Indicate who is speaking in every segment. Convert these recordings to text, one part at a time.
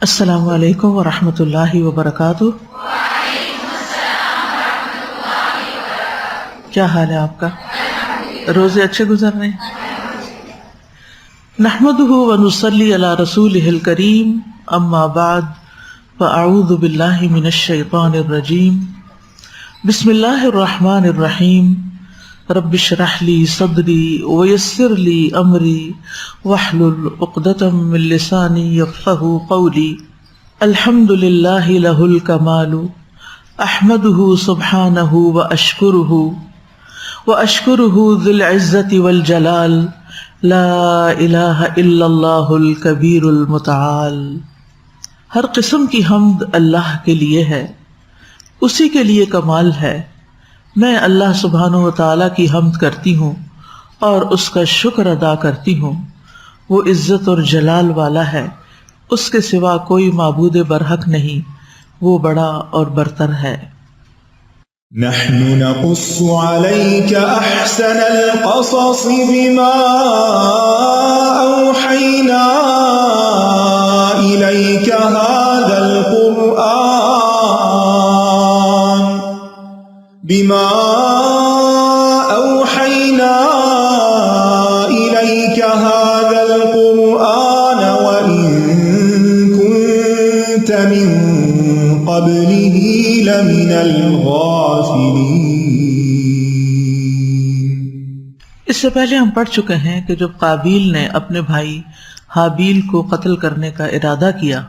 Speaker 1: السلام علیکم ورحمۃ اللہ وبرکاتہ۔ کیا حال ہے آپ کا؟ روزے اچھے گزر رہے ہیں؟ نحمدہ ونصلی علی رسولہ الکریم، اما بعد فاعوذ باللہ من الشیطان الرجیم، بسم اللہ الرحمن الرحیم، رب اشرح لی صدری ویسر لی امری واحلل عقدۃ من لسانی یفقہوا قولی۔ الحمد للہ لہ الکمال احمدہ سبحانہ واشکرہ ذی العزۃ والجلال، لا الہ الا اللہ الکبیر المتعال۔ ہر قسم کی حمد اللہ کے لیے ہے، اسی کے لیے کمال ہے۔ میں اللہ سبحانہ و تعالیٰ کی حمد کرتی ہوں اور اس کا شکر ادا کرتی ہوں۔ وہ عزت اور جلال والا ہے، اس کے سوا کوئی معبود برحق نہیں، وہ بڑا اور برتر ہے۔
Speaker 2: نحن نقص عليك أحسن القصص بما أوحينا إليك هذا القرآن بما أوحينا إليك هذا القرآن وإن كنت من قبله لمن الغافلين۔
Speaker 1: اس سے پہلے ہم پڑھ چکے ہیں کہ جب قابیل نے اپنے بھائی حابیل کو قتل کرنے کا ارادہ کیا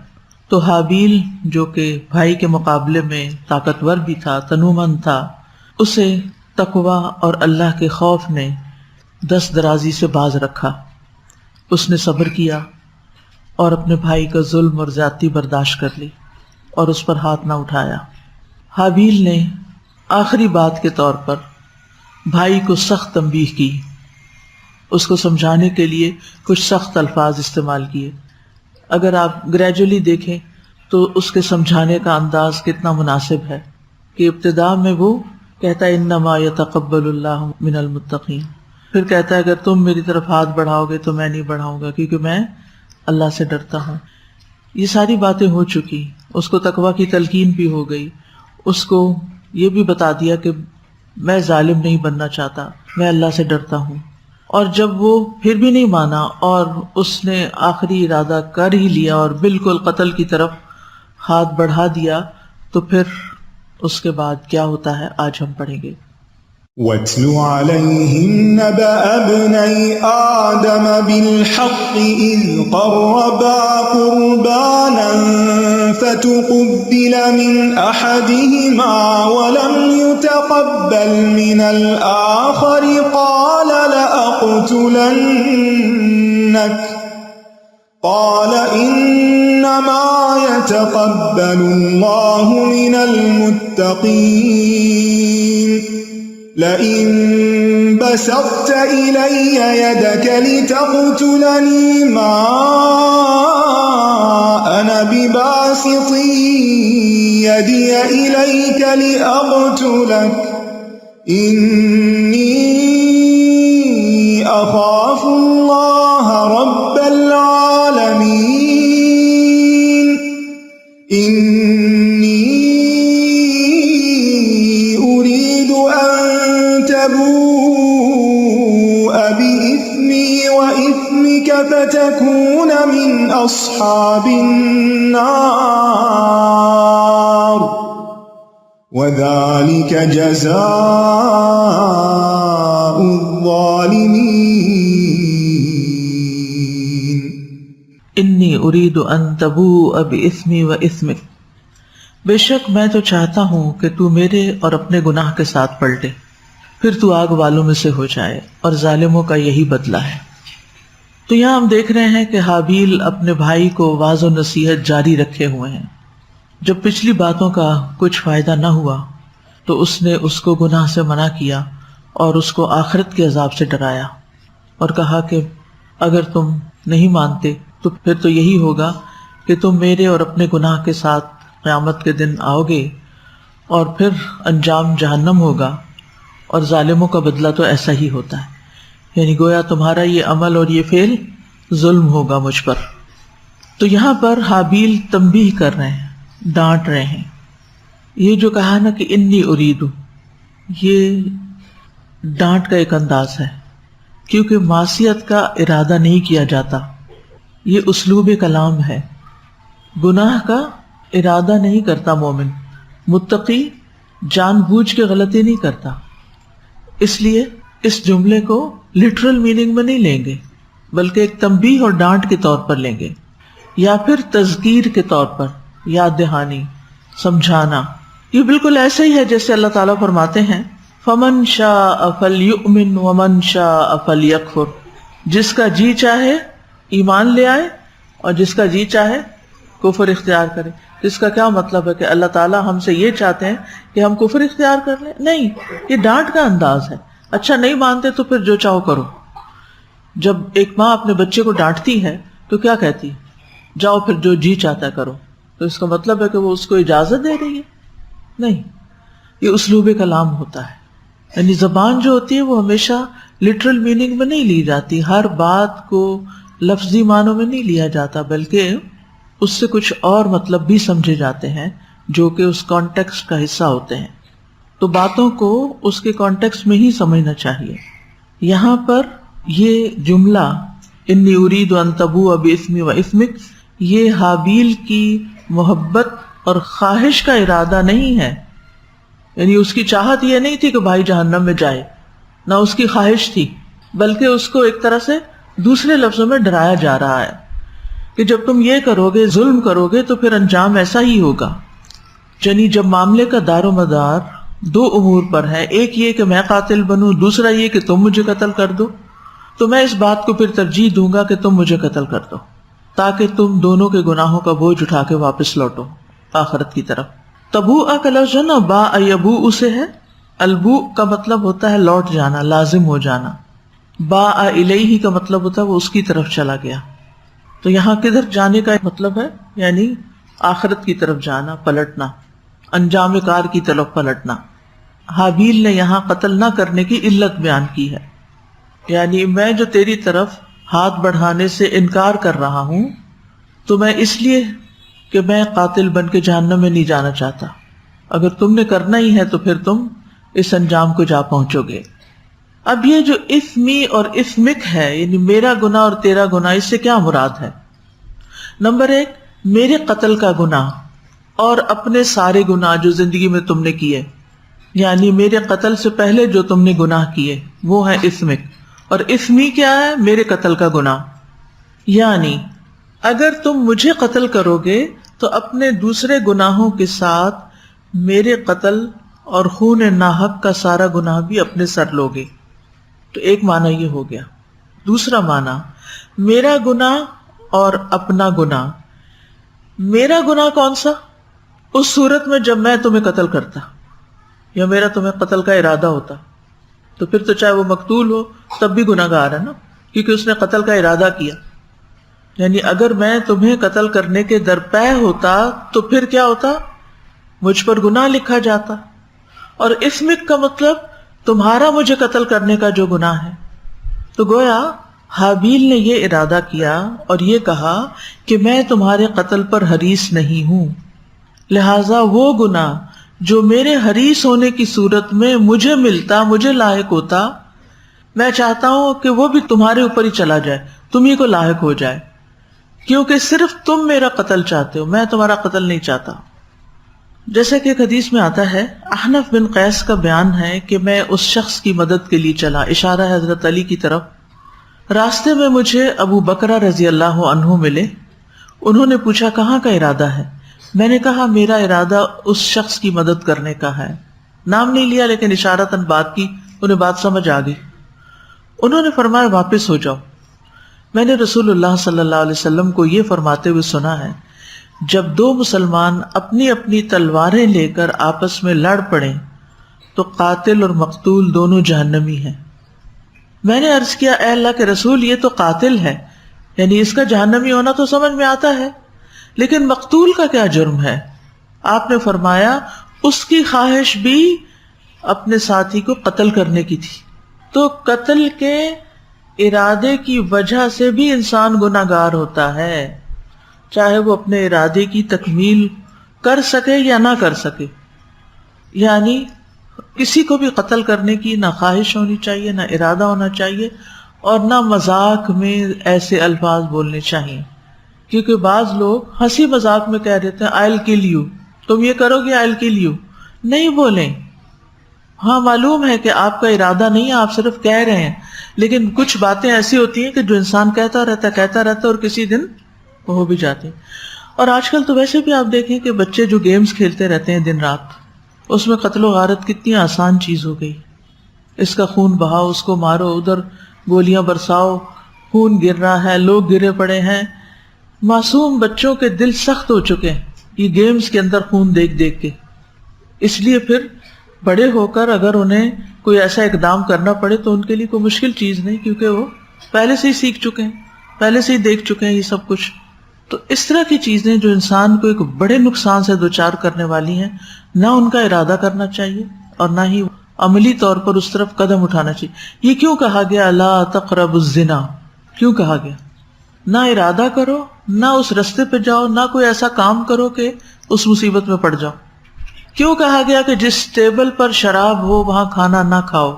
Speaker 1: تو حابیل، جو کہ بھائی کے مقابلے میں طاقتور بھی تھا، تنومند تھا، اسے تقوی اور اللہ کے خوف نے دست درازی سے باز رکھا۔ اس نے صبر کیا اور اپنے بھائی کا ظلم اور زیادتی برداشت کر لی اور اس پر ہاتھ نہ اٹھایا۔ حابیل نے آخری بات کے طور پر بھائی کو سخت تنبیہ کی، اس کو سمجھانے کے لیے کچھ سخت الفاظ استعمال کیے۔ اگر آپ گریجولی دیکھیں تو اس کے سمجھانے کا انداز کتنا مناسب ہے کہ ابتداء میں وہ کہتا ہے انما یتقبل اللہ من المتقین، پھر کہتا ہے اگر تم میری طرف ہاتھ بڑھاؤ گے تو میں نہیں بڑھاؤں گا کیونکہ میں اللہ سے ڈرتا ہوں۔ یہ ساری باتیں ہو چکی، اس کو تقویٰ کی تلقین بھی ہو گئی، اس کو یہ بھی بتا دیا کہ میں ظالم نہیں بننا چاہتا، میں اللہ سے ڈرتا ہوں۔ اور جب وہ پھر بھی نہیں مانا اور اس نے آخری ارادہ کر ہی لیا اور بالکل قتل کی طرف ہاتھ بڑھا دیا، تو پھر اس کے بعد کیا ہوتا ہے آج ہم پڑھیں گے۔
Speaker 2: وَاتْلُ عَلَيْهِمْ نَبَأَ ابْنَيْ آدَمَ بِالْحَقِّ إِذْ قَرَّبَا قُرْبَانًا فَتُقُبِّلَ مِنْ أَحَدِهِمَا وَلَمْ يُتَقَبَّلْ مِنَ الْآخَرِ قَالَ لَأَقْتُلَنَّكَ قَالَ إِنَّمَا يَتَقَبَّلُ اللَّهُ مِنَ الْمُتَّقِينَ لئن بسطت إلي يدك لتقتلني ما أنا بباسط يدي إليك لأقتلك إني أخاف الله رب العالمين إني أريد أن تبوء بإثمي وإثمك فتكون من أصحاب النار وذلك جزاء الظالمين۔
Speaker 1: انی ارید ان تبوء باسمی و اسمک، بے شک میں تو چاہتا ہوں کہ تو میرے اور اپنے گناہ کے ساتھ پلٹے، پھر تو آگ والوں میں سے ہو جائے، اور ظالموں کا یہی بدلہ ہے۔ تو یہاں ہم دیکھ رہے ہیں کہ حابیل اپنے بھائی کو واعظ و نصیحت جاری رکھے ہوئے ہیں۔ جب پچھلی باتوں کا کچھ فائدہ نہ ہوا تو اس نے اس کو گناہ سے منع کیا اور اس کو آخرت کے عذاب سے ڈرایا، اور کہا کہ اگر تم نہیں مانتے تو پھر تو یہی ہوگا کہ تم میرے اور اپنے گناہ کے ساتھ قیامت کے دن آؤ گے اور پھر انجام جہنم ہوگا، اور ظالموں کا بدلہ تو ایسا ہی ہوتا ہے، یعنی گویا تمہارا یہ عمل اور یہ فعل ظلم ہوگا مجھ پر۔ تو یہاں پر حابیل تنبیہ کر رہے ہیں، ڈانٹ رہے ہیں. یہ جو کہا نا کہ انی اریدو، یہ ڈانٹ کا ایک انداز ہے، کیونکہ معصیت کا ارادہ نہیں کیا جاتا. یہ اسلوب کلام ہے. گناہ کا ارادہ نہیں کرتا مومن. متقی جان بوجھ کے غلطی نہیں کرتا. اس لیے اس جملے کو لٹرل میننگ میں نہیں لیں گے، بلکہ ایک تنبیہ اور ڈانٹ کے طور پر لیں گے، یا پھر تذکیر کے طور پر، یاد دہانی، سمجھانا. یہ بالکل ایسا ہی ہے جیسے اللہ تعالیٰ فرماتے ہیں فَمَن شَاءَ فَلْيُؤْمِنْ وَمَن شَاءَ فَلْيَكْفُرْ. جس کا جی چاہے ایمان لے آئے اور جس کا جی چاہے کفر اختیار کرے. اس کا کیا مطلب ہے کہ اللہ تعالیٰ ہم سے یہ چاہتے ہیں کہ ہم کفر اختیار کر لیں؟ نہیں، یہ ڈانٹ کا انداز ہے. اچھا نہیں مانتے تو پھر جو چاہو کرو. جب ایک ماں اپنے بچے کو ڈانٹتی ہے تو کیا کہتی ہے؟ جاؤ پھر جو جی چاہتا ہے کرو. تو اس کا مطلب ہے کہ وہ اس کو اجازت دے رہی ہے؟ نہیں، یہ اسلوب کلام ہوتا ہے. یعنی زبان جو ہوتی ہے وہ ہمیشہ لٹرل میننگ میں نہیں لی جاتی، ہر بات کو لفظی معنوں میں نہیں لیا جاتا، بلکہ اس سے کچھ اور مطلب بھی سمجھے جاتے ہیں جو کہ اس کانٹیکسٹ کا حصہ ہوتے ہیں. تو باتوں کو اس کے کانٹیکسٹ میں ہی سمجھنا چاہیے. یہاں پر یہ جملہ انی ارید ان تبوء باسمی و اسمک، یہ حابیل کی محبت اور خواہش کا ارادہ نہیں ہے. یعنی اس کی چاہت یہ نہیں تھی کہ بھائی جہنم میں جائے، نہ اس کی خواہش تھی، بلکہ اس کو ایک طرح سے دوسرے لفظوں میں ڈرایا جا رہا ہے کہ جب تم یہ کرو گے، ظلم کرو گے، تو پھر انجام ایسا ہی ہوگا. یعنی جب معاملے کا دار و مدار دو امور پر ہے، ایک یہ کہ میں قاتل بنوں، دوسرا یہ کہ تم مجھے قتل کر دو، تو میں اس بات کو پھر ترجیح دوں گا کہ تم مجھے قتل کر دو، تاکہ تم دونوں کے گناہوں کا بوجھ اٹھا کے واپس لوٹو آخرت کی طرف. تبوء کا لفظ جو نا با یبوء سے ہے. البوء کا مطلب ہوتا ہے لوٹ جانا، لازم ہو جانا. با الیہ کا مطلب ہوتا ہے وہ اس کی طرف چلا گیا. تو یہاں کدھر جانے کا مطلب ہے؟ یعنی آخرت کی طرف جانا، پلٹنا، انجام کار کی طرف پلٹنا. حابیل نے یہاں قتل نہ کرنے کی علت بیان کی ہے. یعنی میں جو تیری طرف ہاتھ بڑھانے سے انکار کر رہا ہوں تو میں اس لیے کہ میں قاتل بن کے جہنم میں نہیں جانا چاہتا. اگر تم نے کرنا ہی ہے تو پھر تم اس انجام کو جا پہنچو گے. اب یہ جو اسمی اور اسمک ہے، یعنی میرا گناہ اور تیرا گناہ، اس سے کیا مراد ہے؟ نمبر ایک، میرے قتل کا گناہ اور اپنے سارے گناہ جو زندگی میں تم نے کیے، یعنی میرے قتل سے پہلے جو تم نے گناہ کیے وہ ہے اسمک. اور اسمی کیا ہے؟ میرے قتل کا گناہ. یعنی اگر تم مجھے قتل کرو گے تو اپنے دوسرے گناہوں کے ساتھ میرے قتل اور خون ناحق کا سارا گناہ بھی اپنے سر لوگے. تو ایک معنی یہ ہو گیا. دوسرا معنی، میرا گناہ اور اپنا گناہ. میرا گناہ کون سا؟ اس صورت میں جب میں تمہیں قتل کرتا یا میرا تمہیں قتل کا ارادہ ہوتا، تو پھر تو چاہے وہ مقتول ہو تب بھی گناہ گار ہے نا، کیونکہ اس نے قتل کا ارادہ کیا. یعنی اگر میں تمہیں قتل کرنے کے درپے ہوتا تو پھر کیا ہوتا؟ مجھ پر گناہ لکھا جاتا. اور اسمک کا مطلب تمہارا مجھے قتل کرنے کا جو گناہ ہے. تو گویا حابیل نے یہ ارادہ کیا اور یہ کہا کہ میں تمہارے قتل پر حریص نہیں ہوں، لہذا وہ گناہ جو میرے حریص ہونے کی صورت میں مجھے ملتا، مجھے لاحق ہوتا، میں چاہتا ہوں کہ وہ بھی تمہارے اوپر ہی چلا جائے، تمہیں کو لاحق ہو جائے، کیونکہ صرف تم میرا قتل چاہتے ہو، میں تمہارا قتل نہیں چاہتا. جیسا کہ ایک حدیث میں آتا ہے، احنف بن قیس کا بیان ہے کہ میں اس شخص کی مدد کے لیے چلا، اشارہ ہے حضرت علی کی طرف. راستے میں مجھے ابو بکرہ رضی اللہ عنہ ملے. انہوں نے پوچھا کہاں کا ارادہ ہے؟ میں نے کہا میرا ارادہ اس شخص کی مدد کرنے کا ہے. نام نہیں لیا لیکن اشارتاً بات کی، انہیں بات سمجھ آ گئی. انہوں نے فرمایا واپس ہو جاؤ. میں نے رسول اللہ صلی اللہ علیہ وسلم کو یہ فرماتے ہوئے سنا ہے، جب دو مسلمان اپنی اپنی تلواریں لے کر آپس میں لڑ پڑیں تو قاتل اور مقتول دونوں جہنمی ہیں. میں نے عرض کیا اے اللہ کے رسول، یہ تو قاتل ہے، یعنی اس کا جہنمی ہونا تو سمجھ میں آتا ہے، لیکن مقتول کا کیا جرم ہے؟ آپ نے فرمایا اس کی خواہش بھی اپنے ساتھی کو قتل کرنے کی تھی. تو قتل کے ارادے کی وجہ سے بھی انسان گناہگار ہوتا ہے. چاہے وہ اپنے ارادے کی تکمیل کر سکے یا نہ کر سکے. یعنی کسی کو بھی قتل کرنے کی نہ خواہش ہونی چاہیے، نہ ارادہ ہونا چاہیے، اور نہ مذاق میں ایسے الفاظ بولنے چاہیے. کیونکہ بعض لوگ ہنسی مذاق میں کہہ دیتے ہیں I'll kill you، تم یہ کرو گے I'll kill you. نہیں بولیں. ہاں معلوم ہے کہ آپ کا ارادہ نہیں ہے، آپ صرف کہہ رہے ہیں، لیکن کچھ باتیں ایسی ہوتی ہیں کہ جو انسان کہتا رہتا اور کسی دن وہ ہو بھی جاتی ہیں. اور آج کل تو ویسے بھی آپ دیکھیں کہ بچے جو گیمز کھیلتے رہتے ہیں دن رات، اس میں قتل و غارت کتنی آسان چیز ہو گئی. اس کا خون بہاؤ، اس کو مارو، ادھر گولیاں برساؤ، خون گر رہا ہے، لوگ گرے پڑے ہیں. معصوم بچوں کے دل سخت ہو چکے ہیں یہ گیمز کے اندر خون دیکھ دیکھ کے. اس لیے پھر بڑے ہو کر اگر انہیں کوئی ایسا اقدام کرنا پڑے تو ان کے لیے کوئی مشکل چیز نہیں، کیونکہ وہ پہلے سے ہی سیکھ چکے ہیں، پہلے سے ہی دیکھ چکے ہیں یہ سب کچھ. تو اس طرح کی چیزیں جو انسان کو ایک بڑے نقصان سے دوچار کرنے والی ہیں، نہ ان کا ارادہ کرنا چاہیے اور نہ ہی عملی طور پر اس طرف قدم اٹھانا چاہیے. یہ کیوں کہا گیا لا تقربوا الزنا؟ کیوں کہا گیا؟ نہ ارادہ کرو، نہ اس رستے پہ جاؤ، نہ کوئی ایسا کام کرو کہ اس مصیبت میں پڑ جاؤ. کیوں کہا گیا کہ جس ٹیبل پر شراب ہو وہاں کھانا نہ کھاؤ؟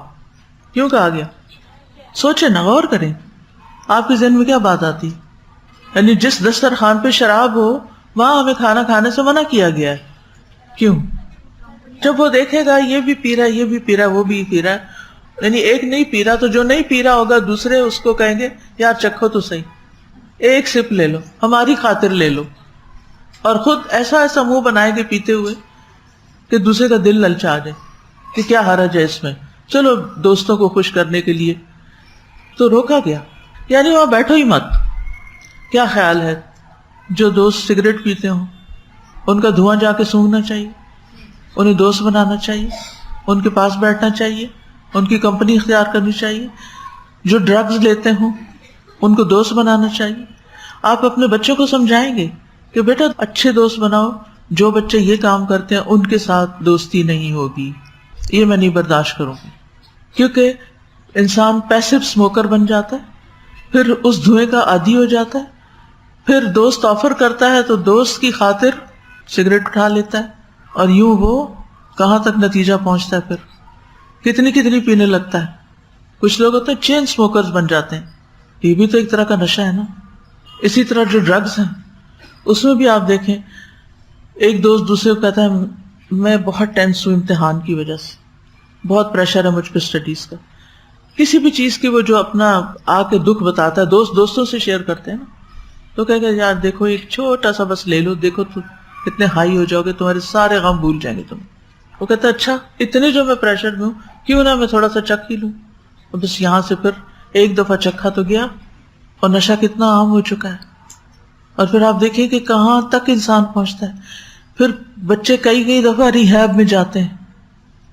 Speaker 1: کیوں کہا گیا؟ سوچیں نا، غور کریں، آپ کے ذہن میں کیا بات آتی؟ یعنی جس دسترخوان پہ شراب ہو وہاں ہمیں کھانا کھانے سے منع کیا گیا ہے. کیوں؟ جب وہ دیکھے گا یہ بھی پی رہا ہے، یہ بھی پی رہا ہے، وہ بھی پی رہا ہے، یعنی ایک نہیں پی رہا تو جو نہیں پی رہا ہوگا دوسرے اس کو کہیں گے یار چکھو تو صحیح، ایک سپ لے لو، ہماری خاطر لے لو، اور خود ایسا ایسا منہ بنائے گے پیتے ہوئے کہ دوسرے کا دل للچا جائے کہ کیا حرج ہے اس میں، چلو دوستوں کو خوش کرنے کے لیے. تو روکا گیا. یعنی وہاں بیٹھو ہی مت. کیا خیال ہے جو دوست سگریٹ پیتے ہوں ان کا دھواں جا کے سونگھنا چاہیے، انہیں دوست بنانا چاہیے، ان کے پاس بیٹھنا چاہیے، ان کی کمپنی اختیار کرنی چاہیے. جو ڈرگز لیتے ہوں ان کو دوست بنانا چاہیے. آپ اپنے بچوں کو سمجھائیں گے کہ بیٹا اچھے دوست بناؤ، جو بچے یہ کام کرتے ہیں ان کے ساتھ دوستی نہیں ہوگی، یہ میں نہیں برداشت کروں گی. کیونکہ انسان پیسو اسموکر بن جاتا ہے، پھر اس دھوئیں کا عادی ہو جاتا ہے، پھر دوست آفر کرتا ہے تو دوست کی خاطر سگریٹ اٹھا لیتا ہے، اور یوں وہ کہاں تک نتیجہ پہنچتا ہے، پھر کتنی پینے لگتا ہے. کچھ لوگ ہوتے ہیں چین اسموکرز بن جاتے ہیں، یہ بھی تو ایک طرح کا نشہ ہے نا. اسی طرح جو ڈرگز ہیں اس میں بھی آپ دیکھیں، ایک دوست دوسرے کو کہتا ہے میں بہت ٹینس ہوں امتحان کی وجہ سے، بہت پریشر ہے مجھ پہ اسٹڈیز کا، کسی بھی چیز کی وہ جو اپنا آ کے دکھ بتاتا ہے، دوستوں سے شیئر کرتے ہیں نا، تو کہے گا یار دیکھو ایک چھوٹا سا بس لے لو، دیکھو تو کتنے ہائی ہو جاؤ گے، تمہارے سارے غم بھول جائیں گے تم. وہ کہتا ہے اچھا اتنے جو میں پریشر میں ہوں کیوں نہ میں تھوڑا سا چکھ ہی لوں. اور بس یہاں سے پھر ایک دفعہ چکھا تو گیا اور نشہ کتنا عام ہو چکا ہے. اور پھر آپ دیکھیں کہ کہاں تک انسان پہنچتا ہے. پھر بچے کئی دفعہ ریہیب میں جاتے ہیں.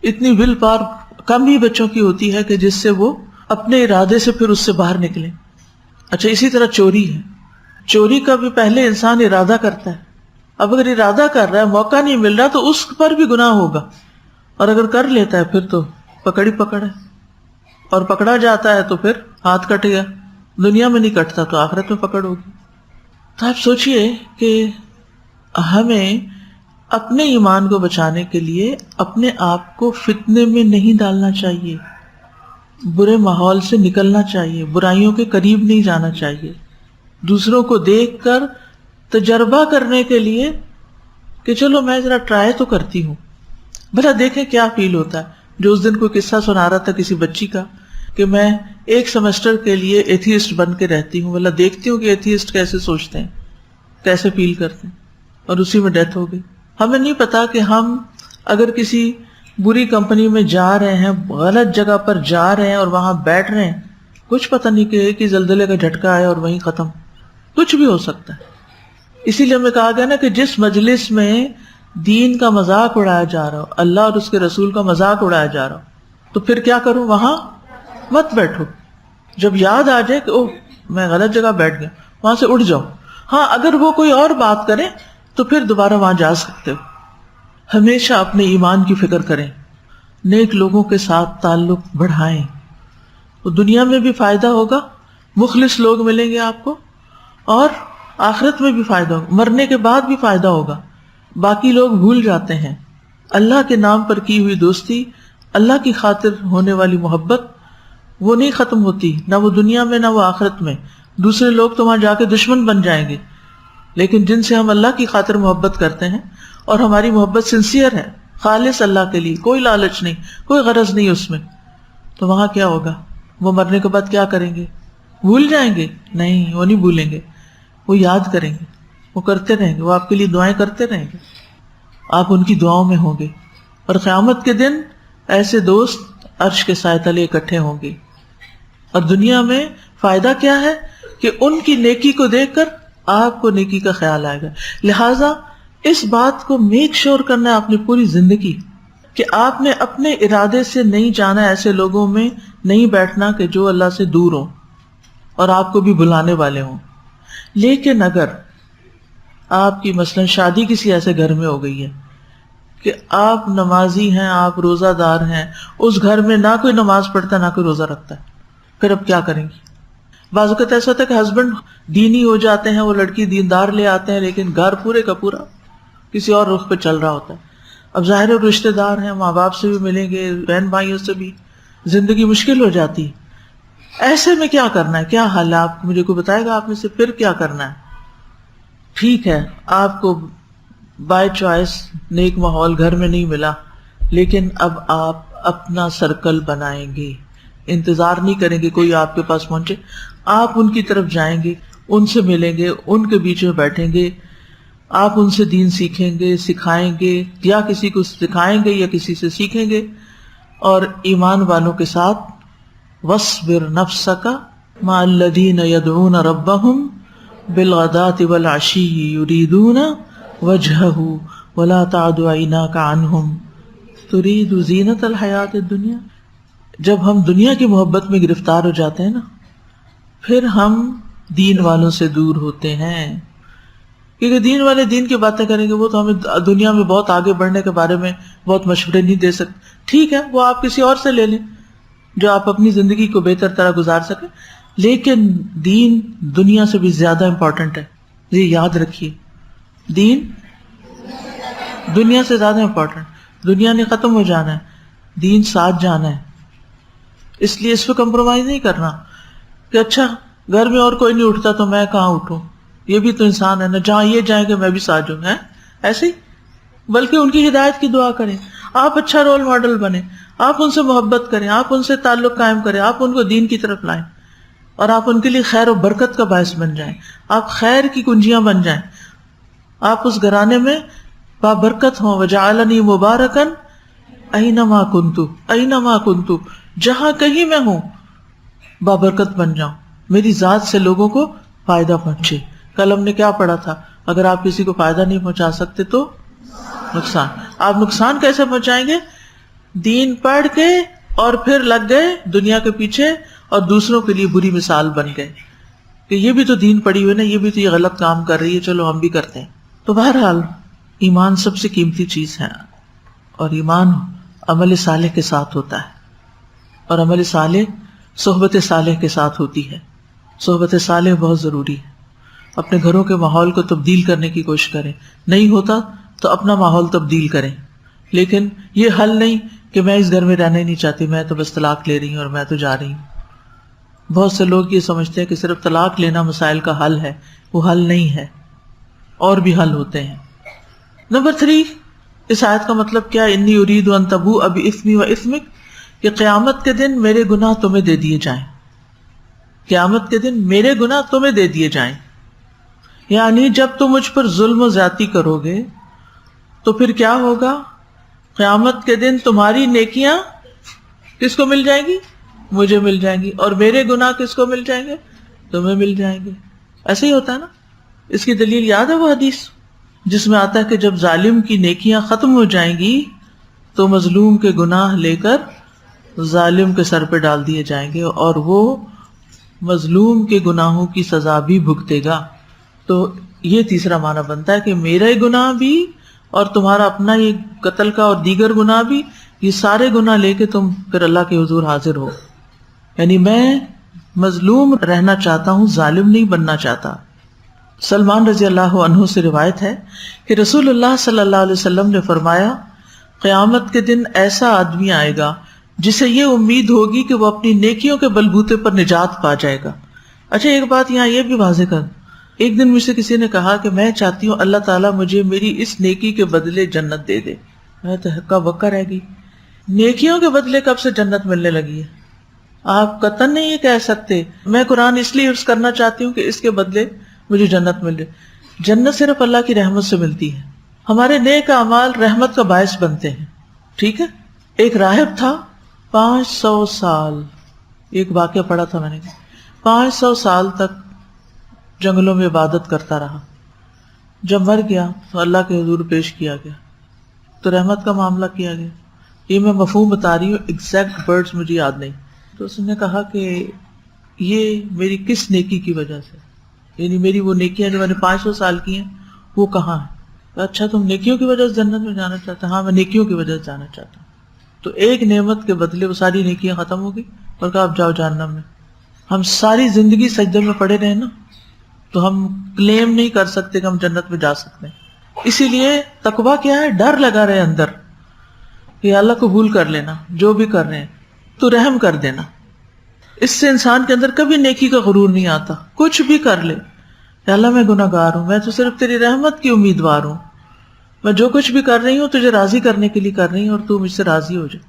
Speaker 1: اتنی ول پاور کم ہی بچوں کی ہوتی ہے کہ جس سے وہ اپنے ارادے سے پھر اس سے باہر نکلیں. اچھا اسی طرح چوری ہے، چوری کا بھی پہلے انسان ارادہ کرتا ہے. اب اگر ارادہ کر رہا ہے، موقع نہیں مل رہا تو اس پر بھی گناہ ہوگا، اور اگر کر لیتا ہے پھر تو پکڑی پکڑ ہے، اور پکڑا جاتا ہے تو پھر ہاتھ کٹ گیا. دنیا میں نہیں کٹتا تو آخرت میں پکڑ ہوگی. تو آپ سوچئے کہ ہمیں اپنے ایمان کو بچانے کے لیے اپنے آپ کو فتنے میں نہیں ڈالنا چاہیے، برے ماحول سے نکلنا چاہیے، برائیوں کے قریب نہیں جانا چاہیے. دوسروں کو دیکھ کر تجربہ کرنے کے لیے کہ چلو میں ذرا ٹرائی تو کرتی ہوں، بھلا دیکھیں کیا فیل ہوتا ہے. جو اس دن کوئی قصہ سنا رہا تھا کسی بچی کا کہ میں ایک سیمسٹر کے لیے ایتھیسٹ بن کے رہتی ہوں، بھلا دیکھتی ہوں کہ ایتھیسٹ کیسے سوچتے ہیں، کیسے فیل کرتے ہیں، اور اسی میں ڈیتھ ہو گئی. ہمیں نہیں پتا کہ ہم اگر کسی بری کمپنی میں جا رہے ہیں، غلط جگہ پر جا رہے ہیں اور وہاں بیٹھ رہے ہیں، کچھ پتہ نہیں کہ زلزلے کا جھٹکا آئے اور وہیں ختم، کچھ بھی ہو سکتا ہے. اسی لیے ہمیں کہا گیا نا کہ جس مجلس میں دین کا مذاق اڑایا جا رہا ہو، اللہ اور اس کے رسول کا مذاق اڑایا جا رہا ہو، تو پھر کیا کروں؟ وہاں مت بیٹھو. جب یاد آ جائے کہ اوہ میں غلط جگہ بیٹھ گیا، وہاں سے اٹھ جاؤ. ہاں اگر وہ کوئی اور بات کرے تو پھر دوبارہ وہاں جا سکتے ہو. ہمیشہ اپنے ایمان کی فکر کریں، نیک لوگوں کے ساتھ تعلق بڑھائیں، تو دنیا میں بھی فائدہ ہوگا، مخلص لوگ ملیں گے آپ کو، اور آخرت میں بھی فائدہ ہوگا، مرنے کے بعد بھی فائدہ ہوگا. باقی لوگ بھول جاتے ہیں اللہ کے نام پر کی ہوئی دوستی، اللہ کی خاطر ہونے والی محبت وہ نہیں ختم ہوتی، نہ وہ دنیا میں نہ وہ آخرت میں. دوسرے لوگ تو وہاں جا کے دشمن بن جائیں گے، لیکن جن سے ہم اللہ کی خاطر محبت کرتے ہیں اور ہماری محبت سنسیئر ہے، خالص اللہ کے لیے، کوئی لالچ نہیں، کوئی غرض نہیں اس میں، تو وہاں کیا ہوگا؟ وہ مرنے کے بعد کیا کریں گے؟ بھول جائیں گے؟ نہیں، وہ نہیں بھولیں گے، وہ یاد کریں گے، وہ کرتے رہیں گے، وہ آپ کے لیے دعائیں کرتے رہیں گے، آپ ان کی دعاؤں میں ہوں گے. اور قیامت کے دن ایسے دوست عرش کے سائے تلے اکٹھے ہوں گے. اور دنیا میں فائدہ کیا ہے کہ ان کی نیکی کو دیکھ کر آپ کو نیکی کا خیال آئے گا. لہٰذا اس بات کو میک شور کرنا ہے اپنی پوری زندگی کہ آپ نے اپنے ارادے سے نہیں جانا، ایسے لوگوں میں نہیں بیٹھنا کہ جو اللہ سے دور ہوں اور آپ کو بھی بلانے والے ہوں. لیکن اگر آپ کی مثلاً شادی کسی ایسے گھر میں ہو گئی ہے کہ آپ نمازی ہیں، آپ روزہ دار ہیں، اس گھر میں نہ کوئی نماز پڑھتا نہ کوئی روزہ رکھتا ہے، پھر اب کیا کریں گی؟ بعض اوقات ایسا ہوتا ہے کہ ہسبینڈ دینی ہو جاتے ہیں، وہ لڑکی دیندار لے آتے ہیں، لیکن گھر پورے کا پورا کسی اور رخ پہ چل رہا ہوتا ہے. اب ظاہر ہے رشتہ دار ہیں، ماں باپ سے بھی ملیں گے، بہن بھائیوں سے بھی، زندگی مشکل ہو جاتی. ایسے میں کیا کرنا ہے؟ کیا حل ہے؟ آپ مجھے کوئی بتائے گا آپ میں سے پھر کیا کرنا ہے؟ ٹھیک ہے، آپ کو بائی چوائس نیک ماحول گھر میں نہیں ملا، لیکن اب آپ اپنا سرکل بنائیں گے، انتظار نہیں کریں گے کوئی آپ کے پاس پہنچے، آپ ان کی طرف جائیں گے، ان سے ملیں گے، ان کے بیچ میں بیٹھیں گے، آپ ان سے دین سیکھیں گے، سکھائیں گے، یا کسی کو سکھائیں گے یا کسی سے سیکھیں گے. اور ایمان والوں کے ساتھ وَاصْبِرْ نَفْسَكَ مَعَ الَّذِينَ يَدْعُونَ رَبَّهُمْ بِالْغَدَاةِ وَالْعَشِيِّ يُرِيدُونَ وَجْهَهُ وَلَا تَعْدُ عَيْنَاكَ عَنْهُمْ تُرِيدُ زِينَةَ الْحَيَاةِ الدُّنْيَا. جب ہم دنیا کی محبت میں گرفتار ہو جاتے ہیں نا، پھر ہم دین والوں سے دور ہوتے ہیں، کیونکہ دین والے دین کی باتیں کریں گے، وہ تو ہمیں دنیا میں بہت آگے بڑھنے کے بارے میں بہت مشورے نہیں دے سکتے. ٹھیک ہے، وہ آپ کسی اور سے لے لیں جو آپ اپنی زندگی کو بہتر طرح گزار سکیں، لیکن دین دنیا سے بھی زیادہ امپورٹنٹ ہے. یہ یاد رکھیے، دین دنیا سے زیادہ امپورٹنٹ. دنیا نے ختم ہو جانا ہے، دین ساتھ جانا ہے. اس لیے اس پہ کمپرومائز نہیں کرنا کہ اچھا گھر میں اور کوئی نہیں اٹھتا تو میں کہاں اٹھوں، یہ بھی تو انسان ہے نا، جہاں یہ جائیں گے میں بھی ساتھ جاؤں گا، ایسے ہی. بلکہ ان کی ہدایت کی دعا کریں، آپ اچھا رول ماڈل بنیں، آپ ان سے محبت کریں، آپ ان سے تعلق قائم کریں، آپ ان کو دین کی طرف لائیں، اور آپ ان کے لیے خیر و برکت کا باعث بن جائیں، آپ خیر کی کنجیاں بن جائیں، آپ اس گھرانے میں بابرکت ہوں. وجعلنی مبارکن اینما کنتو، اینما کنتو، جہاں کہیں میں ہوں بابرکت بن جاؤں، میری ذات سے لوگوں کو فائدہ پہنچے. کل ہم نے کیا پڑھا تھا؟ اگر آپ کسی کو فائدہ نہیں پہنچا سکتے تو نقصان. آپ نقصان کیسے پہنچائیں گے؟ دین پڑھ کے اور پھر لگ گئے دنیا کے پیچھے اور دوسروں کے لیے بری مثال بن گئے کہ یہ بھی تو دین پڑھی ہوئی نا، یہ بھی تو یہ غلط کام کر رہی ہے، چلو ہم بھی کرتے ہیں. تو بہرحال ایمان سب سے قیمتی چیز ہے، اور ایمان عمل صالح کے ساتھ ہوتا ہے، اور عمل صالح صحبت صالح کے ساتھ ہوتی ہے. صحبت صالح بہت ضروری ہے. اپنے گھروں کے ماحول کو تبدیل کرنے کی کوشش کریں، نہیں ہوتا تو اپنا ماحول تبدیل کریں، لیکن یہ حل نہیں کہ میں اس گھر میں رہنا ہی نہیں چاہتی، میں تو بس طلاق لے رہی ہوں اور میں تو جا رہی ہوں. بہت سے لوگ یہ سمجھتے ہیں کہ صرف طلاق لینا مسائل کا حل ہے، وہ حل نہیں ہے، اور بھی حل ہوتے ہیں. نمبر 3، اس آیت کا مطلب کیا؟ انی ارید ان تبوء باسمی و اسمک، کہ قیامت کے دن میرے گناہ تمہیں دے دیے جائیں. قیامت کے دن میرے گناہ تمہیں دے دیے جائیں، یعنی جب تم مجھ پر ظلم و زیادتی کرو گے تو پھر کیا ہوگا؟ قیامت کے دن تمہاری نیکیاں کس کو مل جائیں گی؟ مجھے مل جائیں گی، اور میرے گناہ کس کو مل جائیں گے؟ تمہیں مل جائیں گے. ایسے ہی ہوتا ہے نا. اس کی دلیل یاد ہے وہ حدیث جس میں آتا ہے کہ جب ظالم کی نیکیاں ختم ہو جائیں گی تو مظلوم کے گناہ لے کر ظالم کے سر پہ ڈال دیے جائیں گے، اور وہ مظلوم کے گناہوں کی سزا بھی بھگتے گا. تو یہ تیسرا معنی بنتا ہے کہ میرے گناہ بھی اور تمہارا اپنا یہ قتل کا اور دیگر گناہ بھی، یہ سارے گناہ لے کے تم پھر اللہ کے حضور حاضر ہو. یعنی میں مظلوم رہنا چاہتا ہوں، ظالم نہیں بننا چاہتا. سلمان رضی اللہ عنہ سے روایت ہے کہ رسول اللہ صلی اللہ علیہ وسلم نے فرمایا قیامت کے دن ایسا آدمی آئے گا جسے یہ امید ہوگی کہ وہ اپنی نیکیوں کے بلبوتے پر نجات پا جائے گا. اچھا ایک بات یہاں یہ بھی واضح کر، ایک دن مجھ سے کسی نے کہا کہ میں چاہتی ہوں اللہ تعالیٰ مجھے میری اس نیکی کے بدلے جنت دے دے. میں تو ہکا بکا رہ گئی، نیکیوں کے بدلے کب سے جنت ملنے لگی ہے؟ آپ قطعاً نہیں یہ کہہ سکتے میں قرآن اس لیے حفظ کرنا چاہتی ہوں کہ اس کے بدلے مجھے جنت مل جائے. جنت صرف اللہ کی رحمت سے ملتی ہے. ہمارے نیک اعمال رحمت کا باعث بنتے ہیں. ٹھیک ہے. ایک راہب تھا 500 سال، ایک واقعہ پڑھا تھا میں نے، 500 سال تک جنگلوں میں عبادت کرتا رہا. جب مر گیا تو اللہ کے حضور پیش کیا گیا تو رحمت کا معاملہ کیا گیا. یہ میں مفہوم بتا رہی ہوں، ایگزیکٹ ورڈز مجھے یاد نہیں. تو اس نے کہا کہ یہ میری کس نیکی کی وجہ سے، یعنی میری وہ نیکیاں جو میں نے 500 سال کی ہیں وہ کہاں ہیں؟ اچھا تم نیکیوں کی وجہ سے جنت میں جانا چاہتا؟ ہاں میں نیکیوں کی وجہ سے جانا چاہتا ہوں. تو ایک نعمت کے بدلے وہ ساری نیکیاں ختم ہو گئی اور کہا اب جاؤ جہنم میں. ہم ساری زندگی سجدے میں پڑے رہے نا تو ہم کلیم نہیں کر سکتے کہ ہم جنت میں جا سکتے ہیں. اسی لیے تقویٰ کیا ہے؟ ڈر لگا رہے اندر کہ اللہ قبول کر لینا جو بھی کر رہے ہیں، تو رحم کر دینا. اس سے انسان کے اندر کبھی نیکی کا غرور نہیں آتا. کچھ بھی کر لے کہ اللہ میں گناہ گار ہوں، میں تو صرف تیری رحمت کی امیدوار ہوں، میں جو کچھ بھی کر رہی ہوں تجھے راضی کرنے کے لیے کر رہی ہوں اور تو مجھ سے راضی ہو جائے.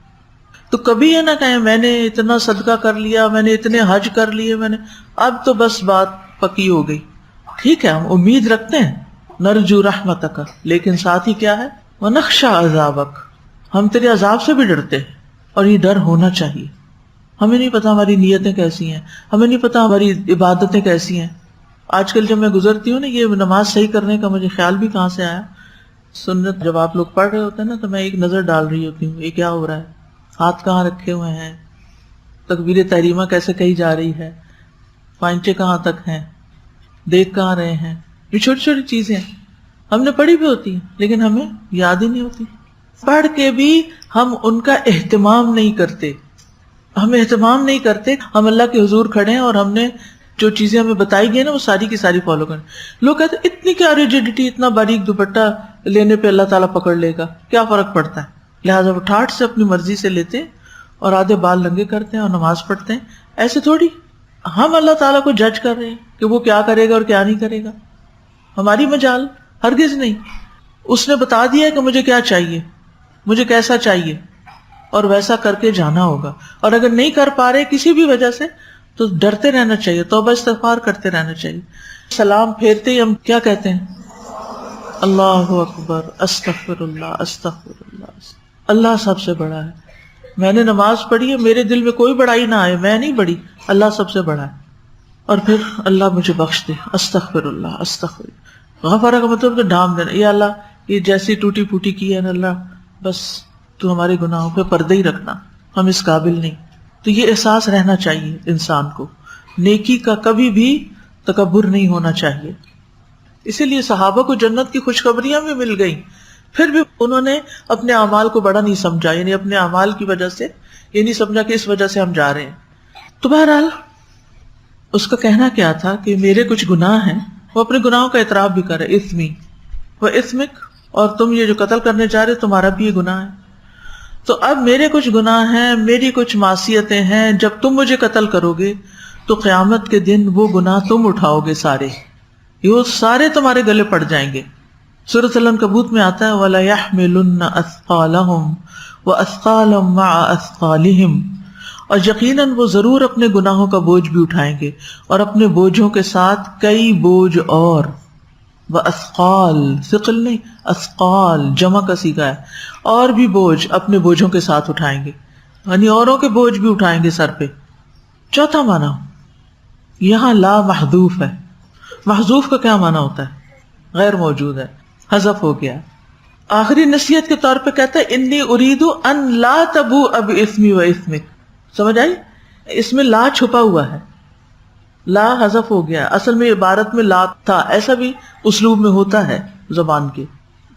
Speaker 1: تو کبھی یہ نہ کہیں میں نے اتنا صدقہ کر لیا، میں نے اتنے حج کر لیے، میں نے اب تو بس بات پکی ہو گئی. ٹھیک ہے ہم امید رکھتے ہیں نرجو رحمتک، لیکن ساتھ ہی کیا ہے ونخشى عذابک، ہم تیرے عذاب سے بھی ڈرتے ہیں اور یہ ڈر ہونا چاہیے. ہمیں نہیں پتا ہماری نیتیں کیسی ہیں، ہمیں نہیں پتا ہماری عبادتیں کیسی ہیں. آج کل جب میں گزرتی ہوں نا یہ نماز صحیح کرنے کا مجھے خیال بھی کہاں سے آیا، سنت جب آپ لوگ پڑھ رہے ہوتے ہیں نا تو میں ایک نظر ڈال رہی ہوتی ہوں یہ کیا ہو رہا ہے، ہاتھ کہاں رکھے ہوئے ہیں، تکبیر تحریمہ کیسے کہی جا رہی ہے، پائنچے کہاں تک ہیں، دیکھ کہاں رہے ہیں. یہ چھوٹی چھوٹی چیزیں ہم نے پڑھی بھی ہوتی ہیں لیکن ہمیں یاد ہی نہیں ہوتی. پڑھ کے بھی ہم ان کا اہتمام نہیں کرتے، ہم اہتمام نہیں کرتے. ہم اللہ کے حضور کھڑے ہیں اور ہم نے جو چیزیں ہمیں بتائی گئی نا وہ ساری کی ساری فالو کریں. لوگ کہتے ہیں اتنی کیا ریجیڈیٹی، اتنا باریک دوپٹہ لینے پہ اللہ تعالیٰ پکڑ لے گا، کیا فرق پڑتا ہے. لہٰذا وہ ٹھاٹ سے اپنی مرضی سے لیتے ہیں اور آدھے بال ننگے کرتے ہیں اور نماز پڑھتے ہیں. ایسے تھوڑی ہم اللہ تعالیٰ کو جج کر رہے ہیں کہ وہ کیا کرے گا اور کیا نہیں کرے گا. ہماری مجال ہرگز نہیں. اس نے بتا دیا کہ مجھے کیا چاہیے، مجھے کیسا چاہیے اور ویسا کر کے جانا ہوگا. اور اگر نہیں کر پا رہے کسی بھی وجہ سے تو ڈرتے رہنا چاہیے، توبہ استغفار کرتے رہنا چاہیے. سلام پھیرتے ہی ہم کیا کہتے ہیں؟ اللہ اکبر، استغفر اللہ، استغفر اللہ. اللہ سب سے بڑا ہے. میں نے نماز پڑھی ہے، میرے دل میں کوئی بڑائی نہ آئے، میں نہیں بڑی، اللہ سب سے بڑا ہے. اور پھر اللہ مجھے بخش دے، استغفر اللہ، استغفر. غفارہ کا مطلب تو ڈھانپ دینا، یا اللہ یہ جیسی ٹوٹی پھوٹی کی ہے نا اللہ بس تو ہمارے گناہوں پہ پردے ہی رکھنا، ہم اس قابل نہیں. تو یہ احساس رہنا چاہیے انسان کو، نیکی کا کبھی بھی تکبر نہیں ہونا چاہیے. اسی لیے صحابہ کو جنت کی خوشخبریاں بھی مل گئیں، پھر بھی انہوں نے اپنے اعمال کو بڑا نہیں سمجھا، یعنی اپنے اعمال کی وجہ سے یہ نہیں سمجھا کہ اس وجہ سے ہم جا رہے ہیں. تو بہرحال اس کا کہنا کیا تھا کہ میرے کچھ گناہ ہیں، وہ اپنے گناہوں کا اعتراف بھی کرے. اسمی و اسمک، اور تم یہ جو قتل کرنے جا رہے تمہارا بھی یہ گناہ ہے. تو اب میرے کچھ گناہ ہیں، میری کچھ معصیتیں ہیں، جب تم مجھے قتل کرو گے تو قیامت کے دن وہ گناہ تم اٹھاؤ گے، سارے یہ سارے تمہارے گلے پڑ جائیں گے. سورۃ العنکبوت میں آتا ہے وَلَيَحْمِلُنَّ أَثْقَالَهُمْ وَأَثْقَالًا مَعَ أَثْقَالِهِمْ، اور یقیناً وہ ضرور اپنے گناہوں کا بوجھ بھی اٹھائیں گے اور اپنے بوجھوں کے ساتھ کئی بوجھ اور. وَأَثْقَال، ثقل نہیں، اثقال جمع کا صیغہ ہے، اور بھی بوجھ اپنے بوجھوں کے ساتھ اٹھائیں گے، یعنی اوروں کے بوجھ بھی اٹھائیں گے سر پہ. چوتھا معنی یہاں لا محذوف ہے. محذوف کا کیا معنی ہوتا ہے؟ غیر موجود ہے، حذف ہو گیا. آخری نصیحت کے طور پہ کہتا ہے انی اریدو ان لا تبوء باسمی و اسمک. سمجھ آئی؟ اس میں لا چھپا ہوا ہے، لا حذف ہو گیا. اصل میں عبارت میں لا تھا، ایسا بھی اسلوب میں ہوتا ہے زبان کے.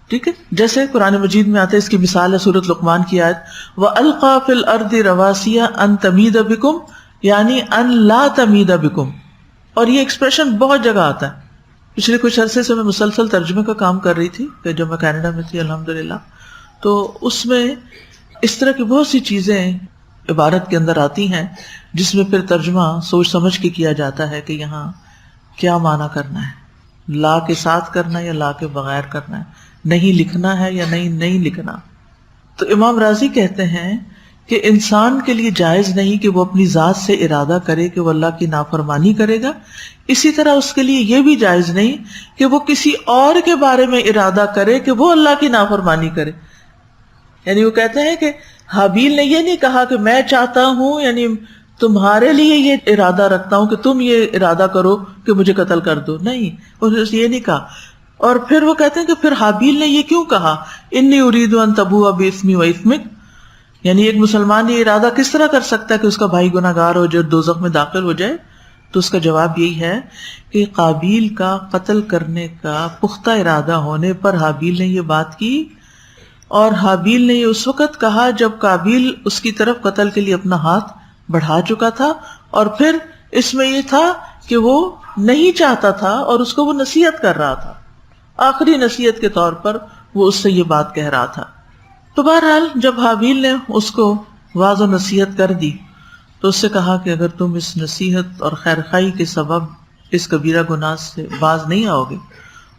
Speaker 1: ٹھیک ہے، جیسے قرآن مجید میں آتا ہے، اس کی مثال ہے سورۃ لقمان کی آیت وَأَلْقَى فِي الْأَرْضِ رَوَاسِيَ أَن تَمِيدَ بِكُمْ، یعنی ان لا تمید بکم. اور یہ ایکسپریشن بہت جگہ آتا ہے. پچھلے کچھ عرصے سے میں مسلسل ترجمے کا کام کر رہی تھی کہ جب میں کینیڈا میں تھی الحمدللہ، تو اس میں اس طرح کی بہت سی چیزیں عبارت کے اندر آتی ہیں جس میں پھر ترجمہ سوچ سمجھ کے کیا جاتا ہے کہ یہاں کیا معنی کرنا ہے، لا کے ساتھ کرنا ہے یا لا کے بغیر کرنا ہے، نہیں لکھنا ہے یا نہیں لکھنا۔ تو امام رازی کہتے ہیں کہ انسان کے لیے جائز نہیں کہ وہ اپنی ذات سے ارادہ کرے کہ وہ اللہ کی نافرمانی کرے گا، اسی طرح اس کے لیے یہ بھی جائز نہیں کہ وہ کسی اور کے بارے میں ارادہ کرے کہ وہ اللہ کی نافرمانی کرے۔ یعنی وہ کہتے ہیں کہ حابیل نے یہ نہیں کہا کہ میں چاہتا ہوں، یعنی تمہارے لیے یہ ارادہ رکھتا ہوں کہ تم یہ ارادہ کرو کہ مجھے قتل کر دو، نہیں، انہوں نے یہ نہیں کہا۔ اور پھر وہ کہتے ہیں کہ پھر حابیل نے یہ کیوں کہا انی ارید ان تبوء باسمی و اسمک، یعنی ایک مسلمان یہ ارادہ کس طرح کر سکتا ہے کہ اس کا بھائی گناہ گار ہو جائے، دوزخ میں داخل ہو جائے؟ تو اس کا جواب یہی ہے کہ قابیل کا قتل کرنے کا پختہ ارادہ ہونے پر حابیل نے یہ بات کی، اور حابیل نے یہ اس وقت کہا جب قابیل اس کی طرف قتل کے لیے اپنا ہاتھ بڑھا چکا تھا، اور پھر اس میں یہ تھا کہ وہ نہیں چاہتا تھا اور اس کو وہ نصیحت کر رہا تھا، آخری نصیحت کے طور پر وہ اس سے یہ بات کہہ رہا تھا۔ تو بہرحال جب حابیل نے اس کو واعظ و نصیحت کر دی تو اس سے کہا کہ اگر تم اس نصیحت اور خیرخواہی کے سبب اس کبیرہ گناہ سے باز نہیں آؤ گے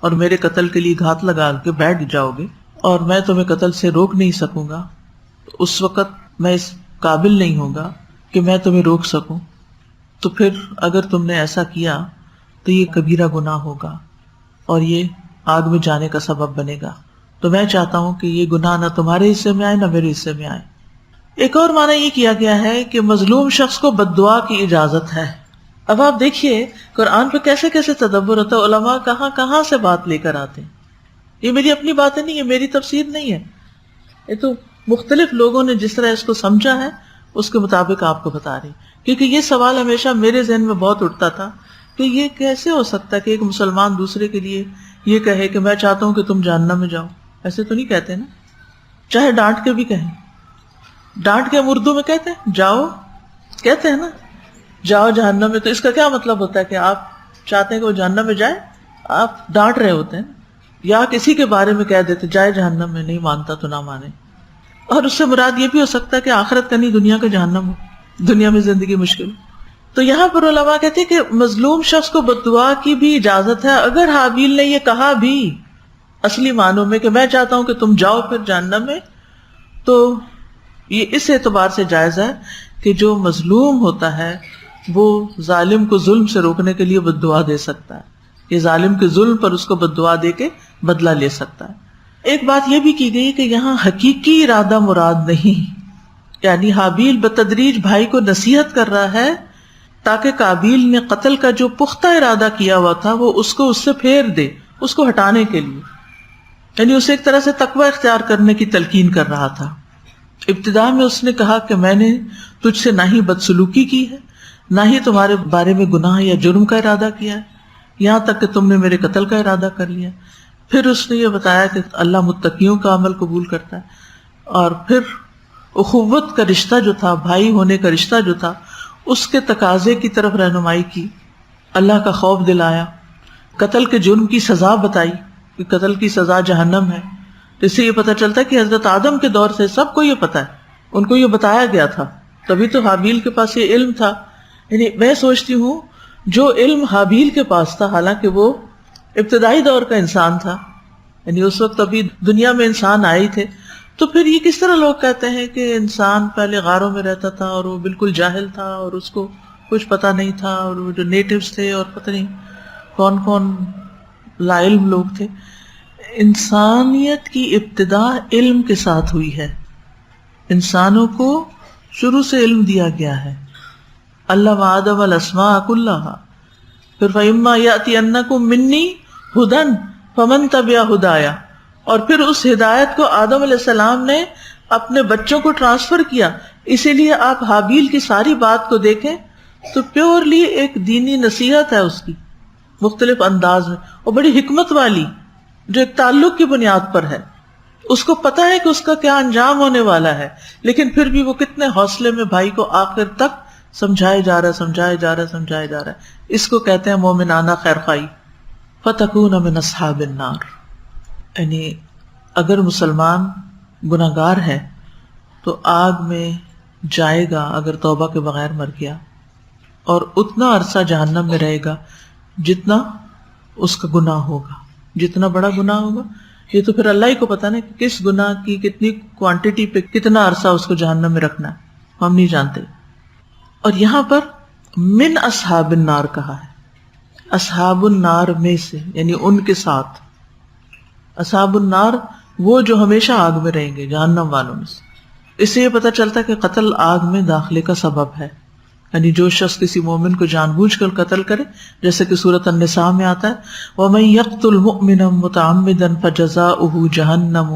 Speaker 1: اور میرے قتل کے لیے گھات لگا کے بیٹھ جاؤ گے اور میں تمہیں قتل سے روک نہیں سکوں گا، تو اس وقت میں اس قابل نہیں ہوں گا کہ میں تمہیں روک سکوں، تو پھر اگر تم نے ایسا کیا تو یہ کبیرہ گناہ ہوگا اور یہ آگ میں جانے کا سبب بنے گا، تو میں چاہتا ہوں کہ یہ گناہ نہ تمہارے حصے میں آئے نہ میرے حصے میں آئے۔ ایک اور معنی یہ کیا گیا ہے کہ مظلوم شخص کو بد دعا کی اجازت ہے۔ اب آپ دیکھیے قرآن پہ کیسے کیسے تدبر ہوتا ہے، علماء کہاں کہاں سے بات لے کر آتے ہیں۔ یہ میری اپنی باتیں نہیں، یہ میری تفسیر نہیں ہے، یہ تو مختلف لوگوں نے جس طرح اس کو سمجھا ہے اس کے مطابق آپ کو بتا رہی، کیونکہ یہ سوال ہمیشہ میرے ذہن میں بہت اٹھتا تھا کہ یہ کیسے ہو سکتا ہے کہ ایک مسلمان دوسرے کے لیے یہ کہے کہ میں چاہتا ہوں کہ تم جہنم میں جاؤ۔ ایسے تو نہیں کہتے نا، چاہے ڈانٹ کے بھی کہیں، ڈانٹ کے ہم اردو میں کہتے ہیں جاؤ، کہتے ہیں نا جاؤ جہنم میں، تو اس کا کیا مطلب ہوتا ہے کہ آپ چاہتے ہیں کہ وہ جہنم میں جائے؟ آپ ڈانٹ رہے ہوتے ہیں، یا کسی کے بارے میں کہہ دیتے جائے جہنم میں، نہیں مانتا تو نہ مانے۔ اور اس سے مراد یہ بھی ہو سکتا ہے کہ آخرت کا نہیں دنیا کا جہنم ہو، دنیا میں زندگی مشکل۔ تو یہاں پر علماء کہتے ہیں کہ مظلوم شخص کو بد دعا کی بھی اجازت ہے اگر حابیل نے یہ کہا بھی اصلی معنوں میں کہ میں چاہتا ہوں کہ تم جاؤ پھر جہنم میں، تو یہ اس اعتبار سے جائز ہے کہ جو مظلوم ہوتا ہے وہ ظالم کو ظلم سے روکنے کے لیے بد دعا دے سکتا ہے، یہ ظالم کے ظلم پر اس کو بد دعا دے کے بدلہ لے سکتا ہے۔ ایک بات یہ بھی کی گئی کہ یہاں حقیقی ارادہ مراد نہیں، یعنی حابیل بتدریج بھائی کو نصیحت کر رہا ہے تاکہ قابیل نے قتل کا جو پختہ ارادہ کیا ہوا تھا وہ اس کو اس سے پھیر دے، اس کو ہٹانے کے لیے، یعنی اسے ایک طرح سے تقوی اختیار کرنے کی تلقین کر رہا تھا۔ ابتدا میں اس نے کہا کہ میں نے تجھ سے نہ ہی بدسلوکی کی ہے، نہ ہی تمہارے بارے میں گناہ یا جرم کا ارادہ کیا ہے، یہاں تک کہ تم نے میرے قتل کا ارادہ کر لیا۔ پھر اس نے یہ بتایا کہ اللہ متقیوں کا عمل قبول کرتا ہے، اور پھر اخوت کا رشتہ جو تھا، بھائی ہونے کا رشتہ جو تھا، اس کے تقاضے کی طرف رہنمائی کی، اللہ کا خوف دلایا، قتل کے جرم کی سزا بتائی کہ قتل کی سزا جہنم ہے۔ اس سے یہ پتہ چلتا ہے کہ حضرت آدم کے دور سے سب کو یہ پتہ ہے، ان کو یہ بتایا گیا تھا، تبھی تو حابیل کے پاس یہ علم تھا۔ یعنی میں سوچتی ہوں جو علم حابیل کے پاس تھا، حالانکہ وہ ابتدائی دور کا انسان تھا، یعنی اس وقت ابھی دنیا میں انسان آئے ہی تھے، تو پھر یہ کس طرح لوگ کہتے ہیں کہ انسان پہلے غاروں میں رہتا تھا اور وہ بالکل جاہل تھا اور اس کو کچھ پتہ نہیں تھا، اور وہ جو نیٹیوز تھے اور پتہ نہیں کون کون لا علم لوگ تھے۔ انسانیت کی ابتدا علم کے ساتھ ہوئی ہے، انسانوں کو شروع سے علم دیا گیا ہے۔ علم آدم الاسماء کلھا، پھر فَإِمَّا يَأْتِيَنَّكُم مِّنِّي هُدًى فَمَن تَبِعَ هُدَايَ، اور پھر اس ہدایت کو آدم علیہ السلام نے اپنے بچوں کو ٹرانسفر کیا۔ اسی لیے آپ حابیل کی ساری بات کو دیکھیں تو پیورلی ایک دینی نصیحت ہے اس کی، مختلف انداز میں، اور بڑی حکمت والی، جو ایک تعلق کی بنیاد پر ہے۔ اس کو پتا ہے کہ اس کا کیا انجام ہونے والا ہے، لیکن پھر بھی وہ کتنے حوصلے میں بھائی کو آخر تک سمجھائے جا رہا ہے۔ اس کو کہتے ہیں مومنانہ خیرخواہی۔ فتکون من اصحاب النار، یعنی اگر مسلمان گناہگار ہے تو آگ میں جائے گا اگر توبہ کے بغیر مر گیا، اور اتنا عرصہ جہنم میں رہے گا جتنا اس کا گناہ ہوگا، جتنا بڑا گناہ ہوگا۔ یہ تو پھر اللہ ہی کو پتا نا کہ کس گناہ کی کتنی کوانٹٹی پہ کتنا عرصہ اس کو جہنم میں رکھنا ہے، ہم نہیں جانتے۔ اور یہاں پر من اصحاب النار کہا ہے، اصحاب النار میں سے، یعنی ان کے ساتھ۔ اصحاب النار وہ جو ہمیشہ آگ میں رہیں گے، جہنم والوں میں سے۔ اس سے یہ پتہ چلتا ہے کہ قتل آگ میں داخلے کا سبب ہے، یعنی جو شخص کسی مومن کو جان بوجھ کر قتل کرے، جیسے کہ سورۃ النساء میں آتا ہے وَمَن يَقْتُلْ مُؤْمِنًا مُتَعَمِّدًا فَجَزَاؤُهُ جَهَنَّمُ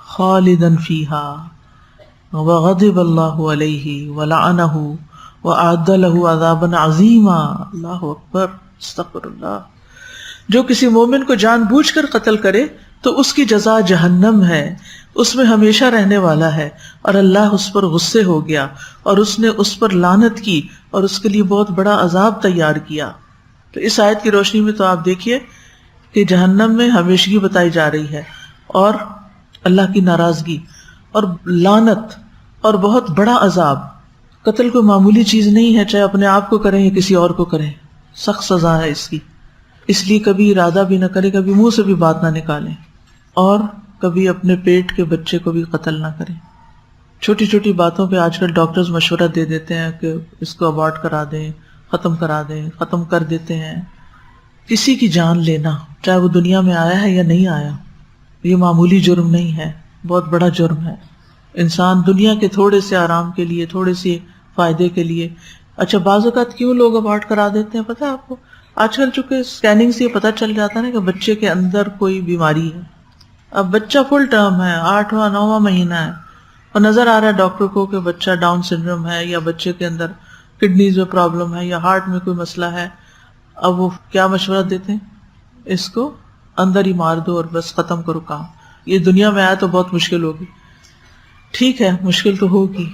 Speaker 1: خَالِدًا فِيهَا وَغَضِبَ اللَّهُ عَلَيْهِ وَلَعَنَهُ وَأَعَدَّ لَهُ عَذَابًا عَظِيمًا۔ اللہ اکبر، استغفر اللہ۔ جو کسی مومن کو جان بوجھ کر قتل کرے تو اس کی جزا جہنم ہے، اس میں ہمیشہ رہنے والا ہے، اور اللہ اس پر غصے ہو گیا اور اس نے اس پر لعنت کی اور اس کے لیے بہت بڑا عذاب تیار کیا۔ تو اس آیت کی روشنی میں تو آپ دیکھیے کہ جہنم میں ہمیشگی بتائی جا رہی ہے، اور اللہ کی ناراضگی اور لعنت اور بہت بڑا عذاب۔ قتل کوئی معمولی چیز نہیں ہے، چاہے اپنے آپ کو کریں یا کسی اور کو کریں، سخت سزا ہے اس کی۔ اس لیے کبھی ارادہ بھی نہ کریں، کبھی منہ سے بھی بات نہ نکالیں، اور کبھی اپنے پیٹ کے بچے کو بھی قتل نہ کریں۔ چھوٹی چھوٹی باتوں پہ آج کل ڈاکٹرز مشورہ دے دیتے ہیں کہ اس کو ابارٹ کرا دیں، ختم کرا دیں، ختم کر دیتے ہیں۔ کسی کی جان لینا، چاہے وہ دنیا میں آیا ہے یا نہیں آیا، یہ معمولی جرم نہیں ہے، بہت بڑا جرم ہے۔ انسان دنیا کے تھوڑے سے آرام کے لیے، تھوڑے سے فائدے کے لیے، اچھا بعض اوقات کیوں لوگ ابارٹ کرا دیتے ہیں پتہ ہے آپ کو؟ آج کل چونکہ اسکیننگ سے یہ پتہ چل جاتا ہے نا کہ بچے کے اندر کوئی بیماری ہے۔ اب بچہ فل ٹرم ہے، 8واں 9واں مہینہ ہے، اور نظر آ رہا ہے ڈاکٹر کو کہ بچہ ڈاؤن سنڈروم ہے، یا بچے کے اندر کڈنیز میں پرابلم ہے، یا ہارٹ میں کوئی مسئلہ ہے۔ اب وہ کیا مشورہ دیتے ہیں؟ اس کو اندر ہی مار دو اور بس ختم کرو کام۔ یہ دنیا میں آیا تو بہت مشکل ہوگی۔ ٹھیک ہے، مشکل تو ہوگی،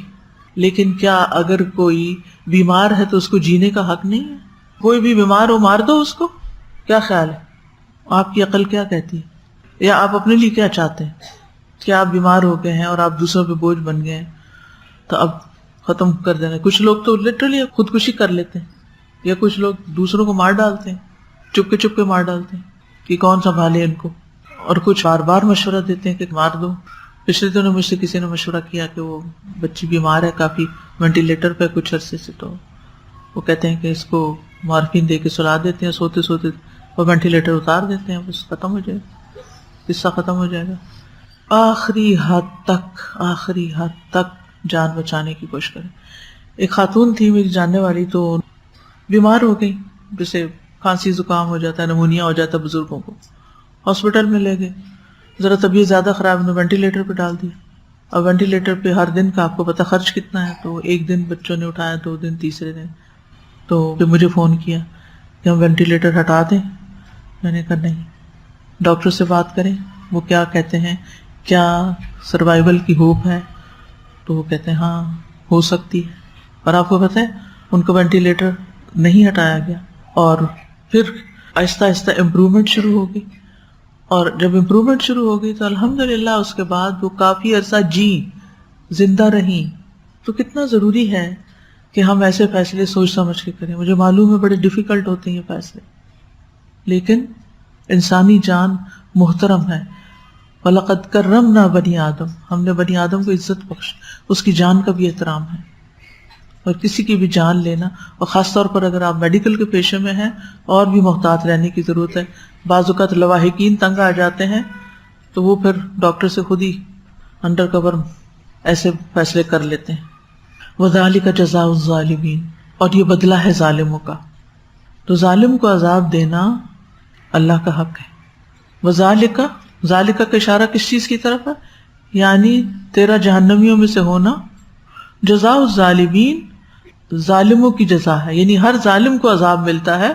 Speaker 1: لیکن کیا اگر کوئی بیمار ہے تو اس کو جینے کا حق نہیں ہے؟ کوئی بھی بیمار ہو مار دو اس کو؟ کیا خیال ہے؟ آپ کی عقل کیا کہتی ہے؟ یا آپ اپنے لیے کیا چاہتے ہیں کہ آپ بیمار ہو گئے ہیں اور آپ دوسروں پہ بوجھ بن گئے ہیں تو اب ختم کر دینا؟ کچھ لوگ تو لٹرلی خودکشی کر لیتے ہیں، یا کچھ لوگ دوسروں کو مار ڈالتے ہیں، چپ کے مار ڈالتے ہیں کہ کون سنبھالے ان کو، اور کچھ بار بار مشورہ دیتے ہیں کہ مار دو۔ پچھلے دنوں مجھ سے کسی نے مشورہ کیا کہ وہ بچی بیمار ہے کافی، وینٹیلیٹر پہ کچھ عرصے سے، تو وہ کہتے ہیں کہ اس کو مارفین دے کے سلا دیتے ہیں، سوتے سوتے وہ وینٹیلیٹر اتار دیتے ہیں، بس ختم ہو جائے گا، قصہ ختم ہو جائے گا۔ آخری حد تک جان بچانے کی کوشش کریں۔ ایک خاتون تھی میری جاننے والی، تو بیمار ہو گئی، جیسے کھانسی زکام ہو جاتا ہے، نمونیا ہو جاتا ہے بزرگوں کو، ہاسپٹل میں لے گئے، ذرا طبیعت زیادہ خراب نے وینٹیلیٹر پہ ڈال دیا۔ اب وینٹیلیٹر پہ ہر دن کا آپ کو پتہ خرچ کتنا ہے، تو ایک دن بچوں نے اٹھایا، 2 دن، تیسرے دن تو پھر مجھے فون کیا کہ ہم وینٹیلیٹر ہٹا دیں۔ میں نے کہا نہیں، ڈاکٹر سے بات کریں، وہ کیا کہتے ہیں، کیا سروائیول کی ہوپ ہے؟ تو وہ کہتے ہیں ہاں ہو سکتی ہے، اور آپ کو پتہ ہے ان کو وینٹیلیٹر نہیں ہٹایا گیا، اور پھر آہستہ آہستہ امپرومنٹ شروع ہو گئی، اور جب امپرومنٹ شروع ہو گئی تو الحمدللہ اس کے بعد وہ کافی عرصہ زندہ رہیں۔ تو کتنا ضروری ہے کہ ہم ایسے فیصلے سوچ سمجھ کے کریں۔ مجھے معلوم ہے بڑے ڈیفیکلٹ ہوتے ہیں یہ فیصلے، لیکن انسانی جان محترم ہے۔ وَلَقَدْ كَرَّمْنَا بَنِي آدم، ہم نے بنی آدم کو عزت بخش، اس کی جان کا بھی احترام ہے، اور کسی کی بھی جان لینا، اور خاص طور پر اگر آپ میڈیکل کے پیشے میں ہیں اور بھی محتاط رہنے کی ضرورت ہے۔ بعض اوقات لواحقین تنگ آ جاتے ہیں تو وہ پھر ڈاکٹر سے خود ہی انڈر کور ایسے فیصلے کر لیتے ہیں۔ وَذَلِكَ جَزَاءُ الظَّالِمِينَ، اور یہ بدلہ ہے ظالموں کا۔ تو ظالم کو عذاب دینا اللہ کا حق ہے۔ ذالکہ کا اشارہ کس چیز کی طرف ہے؟ یعنی تیرا جہنمیوں میں سے ہونا جزاء الظالمین، ظالموں کی جزا ہے، یعنی ہر ظالم کو عذاب ملتا ہے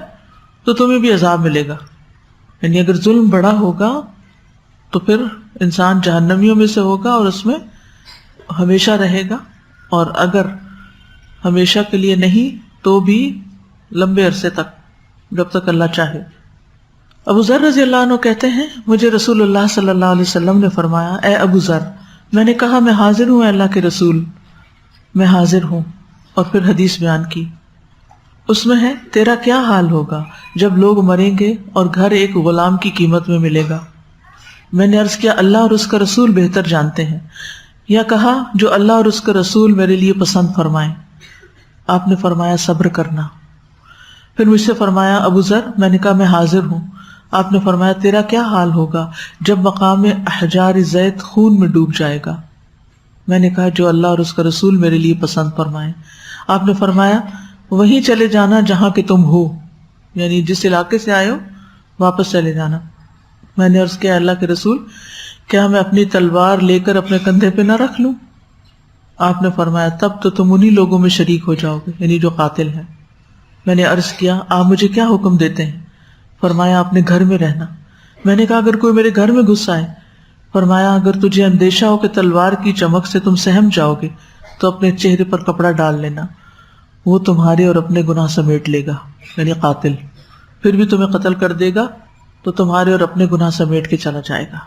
Speaker 1: تو تمہیں بھی عذاب ملے گا۔ یعنی اگر ظلم بڑا ہوگا تو پھر انسان جہنمیوں میں سے ہوگا اور اس میں ہمیشہ رہے گا، اور اگر ہمیشہ کے لیے نہیں تو بھی لمبے عرصے تک، جب تک اللہ چاہے۔ ابو ذر رضی اللہ عنہ کہتے ہیں مجھے رسول اللہ صلی اللہ علیہ وسلم نے فرمایا اے ابو ذر، میں نے کہا میں حاضر ہوں اے اللہ کے رسول، میں حاضر ہوں، اور پھر حدیث بیان کی، اس میں ہے تیرا کیا حال ہوگا جب لوگ مریں گے اور گھر ایک غلام کی قیمت میں ملے گا؟ میں نے عرض کیا اللہ اور اس کا رسول بہتر جانتے ہیں، یا کہا جو اللہ اور اس کا رسول میرے لیے پسند فرمائیں۔ آپ نے فرمایا صبر کرنا۔ پھر مجھ سے فرمایا ابو ذر، میں نے کہا میں حاضر ہوں۔ آپ نے فرمایا تیرا کیا حال ہوگا جب مقام احجار زیت خون میں ڈوب جائے گا؟ میں نے کہا جو اللہ اور اس کا رسول میرے لیے پسند فرمائیں۔ آپ نے فرمایا وہیں چلے جانا جہاں کہ تم ہو، یعنی جس علاقے سے آئے ہو واپس چلے جانا۔ میں نے عرض کیا اللہ کے رسول، کیا میں اپنی تلوار لے کر اپنے کندھے پہ نہ رکھ لوں؟ آپ نے فرمایا تب تو تم انہی لوگوں میں شریک ہو جاؤ گے، یعنی جو قاتل ہیں۔ میں نے عرض کیا آپ مجھے کیا حکم دیتے ہیں؟ فرمایا اپنے گھر میں رہنا۔ میں نے کہا اگر کوئی میرے گھر میں گھس آئے؟ فرمایا اگر تجھے اندیشہ ہو کہ تلوار کی چمک سے تم سہم جاؤ گے تو اپنے چہرے پر کپڑا ڈال لینا، وہ تمہارے اور اپنے گناہ سمیٹ لے گا، یعنی قاتل، پھر بھی تمہیں قتل کر دے گا تو تمہارے اور اپنے گناہ سمیٹ کے چلا جائے گا۔